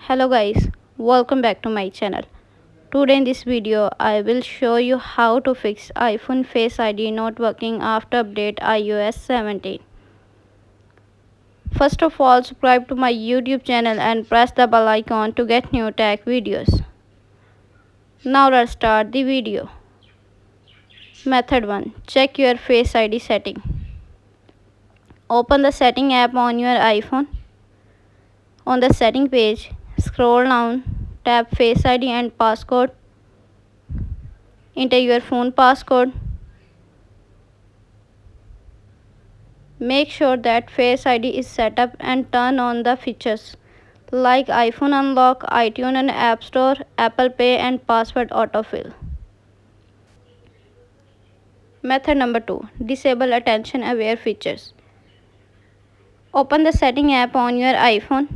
Hello guys, welcome back to my channel. Today in this video I will show you how to fix iPhone Face ID not working after update iOS 17. First of all, subscribe to my YouTube channel and press the bell icon to get new tech videos. Now let's start the video. Method 1. Check your Face ID setting. Open the setting app on your iPhone. On the setting page, scroll down, tap Face ID and passcode. Enter your phone passcode. Make sure that Face ID is set up and turn on the features like iPhone Unlock, iTunes and App Store, Apple Pay and password autofill. Method number 2. Disable attention aware features. Open the setting app on your iPhone.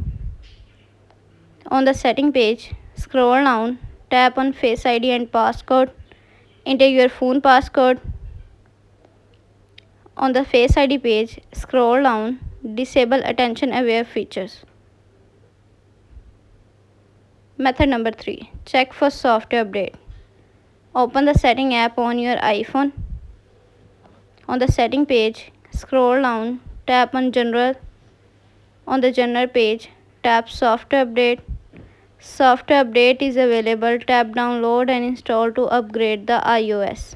On the setting page, scroll down, tap on Face ID and passcode. Enter your phone passcode. On the Face ID page, scroll down, disable attention aware features. Method number 3. Check for software update. Open the setting app on your iPhone. On the setting page, scroll down, tap on general. On the general page, tap software update. Software update is available. Tap download and install to upgrade the iOS.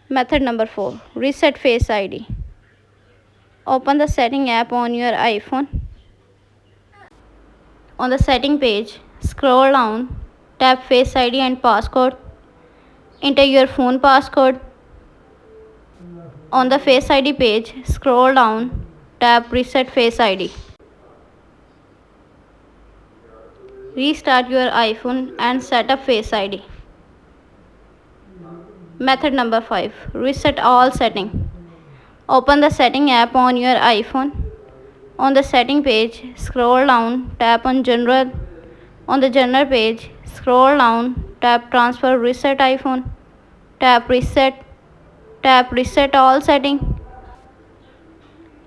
Method number 4. Reset Face ID. Open the setting app on your iPhone. On the setting page, scroll down, tap Face ID and passcode. Enter your phone passcode. On the Face ID page, scroll down, tap Reset Face ID. Restart your iPhone and set up Face ID. Method number 5. Reset all setting. Open the setting app on your iPhone. On the setting page, scroll down, tap on general. On the general page, scroll down, tap transfer reset iPhone. Tap reset all setting.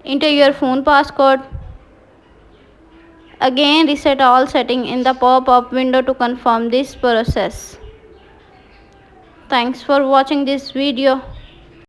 Enter your phone passcode. Again reset all setting in the pop-up window to confirm this process. Thanks for watching this video.